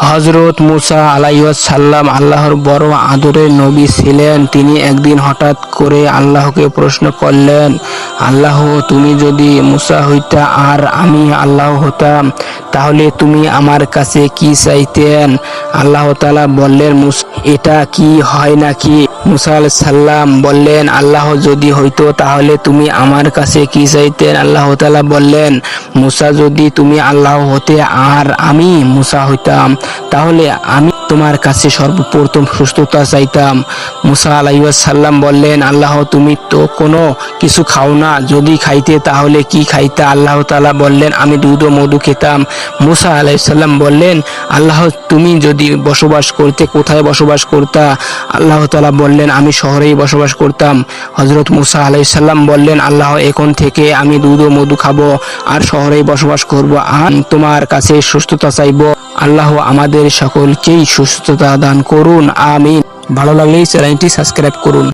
হযরত মুসা আলাইহিস সালাম আল্লাহর বড় আদরের নবী ছিলেন। তিনি একদিন হঠাৎ করে আল্লাহকে প্রশ্ন করলেন, আল্লাহ, তুমি যদি মুসা হইতা আর আমি আল্লাহ হতাম, তাহলে তুমি আমার কাছে কি চাইতেন? আল্লাহ তাআলা বললেন, মুসা, এটা কি হয় নাকি? মুসা আলাইহিস সালাম বললেন, আল্লাহ যদি হইতো তাহলে তুমি আমার কাছে কি চাইতেন? আল্লাহ তাআলা বললেন, মুসা, যদি তুমি আল্লাহ হতে আর আমি মুসা হইতাম, তাহলে আমি তোমার কাছে সর্বপ্রথম সুস্থতা চাইতাম। মুসা আলাইহিস সালাম বললেন, আল্লাহ, তুমি তো কোনো কিছু খাও না, যদি খাইতে তাহলে কি খাইতা? আল্লাহ তাআলা বললেন, আমি দুধ ও মধু খেতাম। মুসা আলাইহিস সালাম বললেন, আল্লাহ, তুমি যদি বসবাস করতে কোথায় বসবাস করতা? আল্লাহ তাআলা বললেন, আমি শহরেই বসবাস করতাম। হযরত মুসা আলাইহিস সালাম বললেন, আল্লাহ, এখন থেকে আমি দুধ ও মধু খাবো আর শহরেই বসবাস করব আর তোমার কাছে সুস্থতা চাইব। আল্লাহ আমাদের সকলকেই সুস্থতা দান করুন, আমিন। ভালো লাগলে চ্যানেলটি সাবস্ক্রাইব করুন।